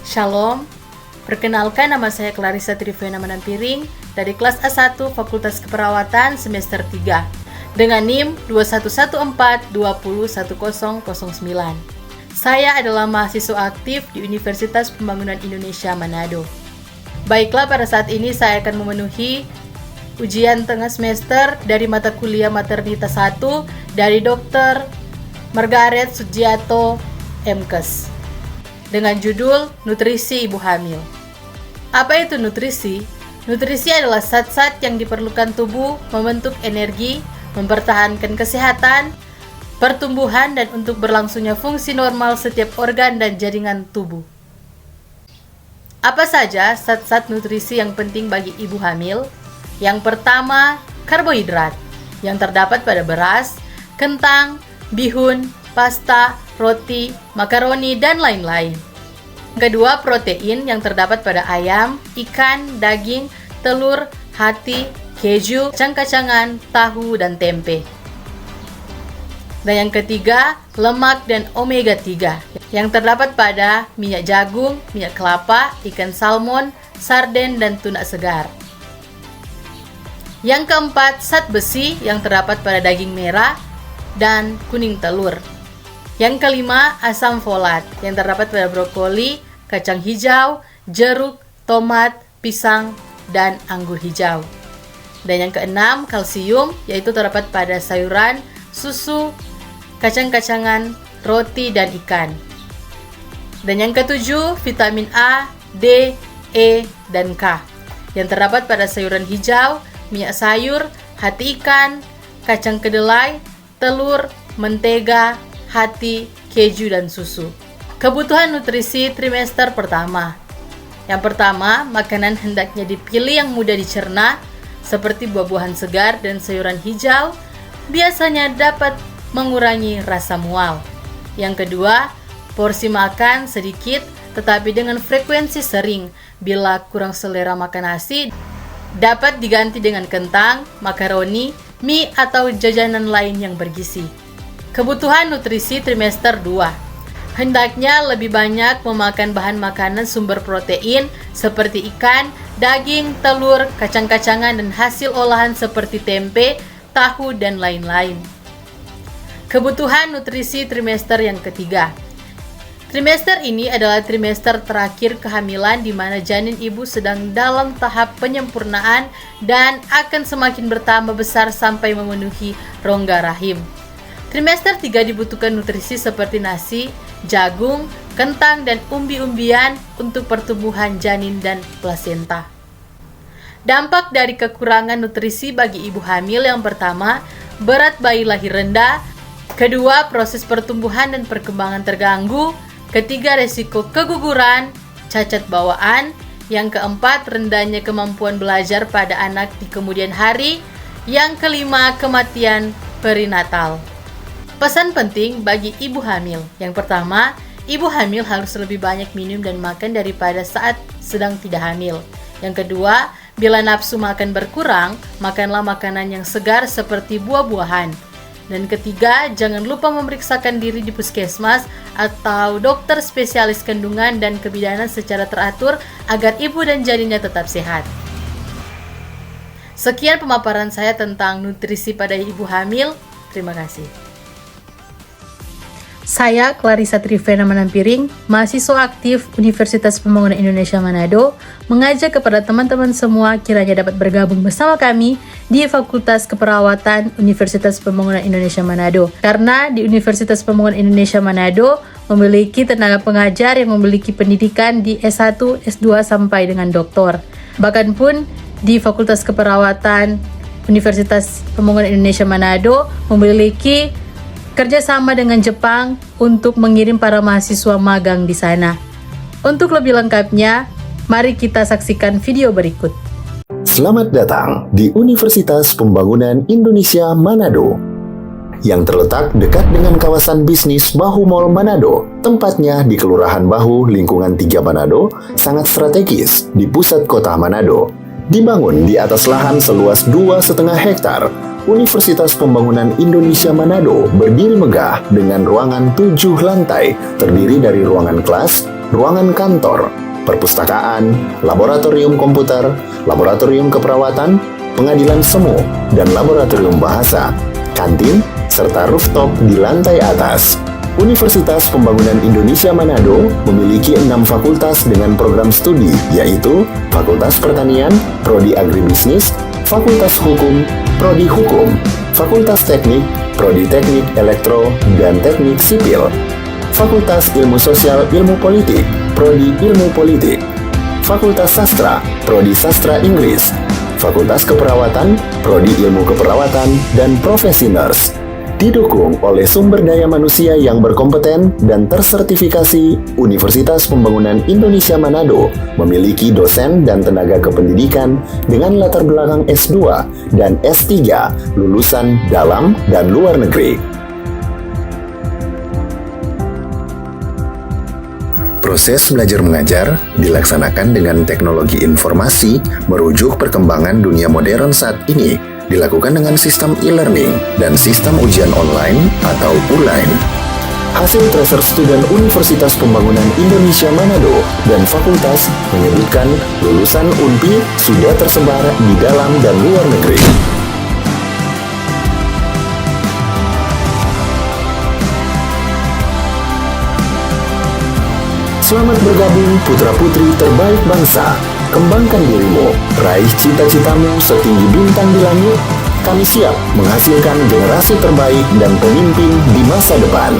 Shalom, perkenalkan nama saya Clarissa Trivena Manampiring dari kelas A1 Fakultas Keperawatan semester 3 dengan NIM 2114201009. Saya adalah mahasiswa aktif di Universitas Pembangunan Indonesia Manado. Baiklah, pada saat ini saya akan memenuhi ujian tengah semester dari mata kuliah Maternitas 1 dari Dr. Margaret Sugiarto, MKes. Dengan judul Nutrisi Ibu Hamil. Apa itu nutrisi? Nutrisi adalah zat-zat yang diperlukan tubuh membentuk energi, mempertahankan kesehatan, pertumbuhan, dan untuk berlangsungnya fungsi normal setiap organ dan jaringan tubuh. Apa saja zat-zat nutrisi yang penting bagi ibu hamil? Yang pertama, karbohidrat yang terdapat pada beras, kentang, bihun, pasta, roti, makaroni, dan lain-lain. Kedua, protein yang terdapat pada ayam, ikan, daging, telur, hati, keju, kacang-kacangan, tahu, dan tempe. Dan yang ketiga, lemak dan omega 3 yang terdapat pada minyak jagung, minyak kelapa, ikan salmon, sarden, dan tuna segar. Yang keempat, zat besi yang terdapat pada daging merah dan kuning telur. Yang kelima, asam folat yang terdapat pada brokoli, kacang hijau, jeruk, tomat, pisang, dan anggur hijau. Dan yang keenam, kalsium yaitu terdapat pada sayuran, susu, kacang-kacangan, roti, dan ikan. Dan yang ketujuh, vitamin A, D, E, dan K yang terdapat pada sayuran hijau, minyak sayur, hati ikan, kacang kedelai, telur, mentega, hati, keju, dan susu. Kebutuhan nutrisi trimester pertama. Yang pertama, makanan hendaknya dipilih yang mudah dicerna, seperti buah-buahan segar dan sayuran hijau, biasanya dapat mengurangi rasa mual. Yang kedua, porsi makan sedikit tetapi dengan frekuensi sering. Bila kurang selera makan nasi, dapat diganti dengan kentang, makaroni, mie, atau jajanan lain yang bergizi. Kebutuhan nutrisi trimester 2. Hendaknya lebih banyak memakan bahan makanan sumber protein seperti ikan, daging, telur, kacang-kacangan, dan hasil olahan seperti tempe, tahu, dan lain-lain. Kebutuhan nutrisi trimester yang ketiga. Trimester ini adalah trimester terakhir kehamilan di mana janin ibu sedang dalam tahap penyempurnaan dan akan semakin bertambah besar sampai memenuhi rongga rahim. Trimester 3 dibutuhkan nutrisi seperti nasi, jagung, kentang, dan umbi-umbian untuk pertumbuhan janin dan plasenta. Dampak dari kekurangan nutrisi bagi ibu hamil yang pertama, berat bayi lahir rendah. Kedua, proses pertumbuhan dan perkembangan terganggu. Ketiga, resiko keguguran, cacat bawaan. Yang keempat, rendahnya kemampuan belajar pada anak di kemudian hari. Yang kelima, kematian perinatal. Pesan penting bagi ibu hamil. Yang pertama, ibu hamil harus lebih banyak minum dan makan daripada saat sedang tidak hamil. Yang kedua, bila nafsu makan berkurang, makanlah makanan yang segar seperti buah-buahan. Dan ketiga, jangan lupa memeriksakan diri di puskesmas atau dokter spesialis kandungan dan kebidanan secara teratur agar ibu dan janinnya tetap sehat. Sekian pemaparan saya tentang nutrisi pada ibu hamil. Terima kasih. Saya Clarissa Trivena Manampiring, mahasiswa aktif Universitas Pembangunan Indonesia Manado, mengajak kepada teman-teman semua kiranya dapat bergabung bersama kami di Fakultas Keperawatan Universitas Pembangunan Indonesia Manado. Karena di Universitas Pembangunan Indonesia Manado memiliki tenaga pengajar yang memiliki pendidikan di S1, S2 sampai dengan doktor. Bahkan pun di Fakultas Keperawatan Universitas Pembangunan Indonesia Manado memiliki kerjasama dengan Jepang untuk mengirim para mahasiswa magang di sana. Untuk lebih lengkapnya, mari kita saksikan video berikut. Selamat datang di Universitas Pembangunan Indonesia Manado yang terletak dekat dengan kawasan bisnis Bahu Mall Manado. Tempatnya di Kelurahan Bahu, Lingkungan 3 Manado, sangat strategis di pusat kota Manado. Dibangun di atas lahan seluas 2,5 hektar, Universitas Pembangunan Indonesia Manado berdiri megah dengan ruangan 7 lantai, terdiri dari ruangan kelas, ruangan kantor, perpustakaan, laboratorium komputer, laboratorium keperawatan, pengadilan semu, dan laboratorium bahasa, kantin, serta rooftop di lantai atas. Universitas Pembangunan Indonesia Manado memiliki 6 fakultas dengan program studi, yaitu Fakultas Pertanian, Prodi Agribisnis, Fakultas Hukum, Prodi Hukum, Fakultas Teknik, Prodi Teknik Elektro dan Teknik Sipil, Fakultas Ilmu Sosial Ilmu Politik, Prodi Ilmu Politik, Fakultas Sastra, Prodi Sastra Inggris, Fakultas Keperawatan, Prodi Ilmu Keperawatan, dan Profesi Nurse. Didukung oleh sumber daya manusia yang berkompeten dan tersertifikasi, Universitas Pembangunan Indonesia Manado memiliki dosen dan tenaga kependidikan dengan latar belakang S2 dan S3 lulusan dalam dan luar negeri. Proses belajar mengajar dilaksanakan dengan teknologi informasi merujuk perkembangan dunia modern saat ini, dilakukan dengan sistem e-learning dan sistem ujian online atau ULAIN. Hasil tracer student Universitas Pembangunan Indonesia Manado dan fakultas menyebutkan lulusan UNPI sudah tersebar di dalam dan luar negeri. Selamat bergabung putra-putri terbaik bangsa. Kembangkan dirimu, raih cita-citamu setinggi bintang di langit. Kami siap menghasilkan generasi terbaik dan pemimpin di masa depan.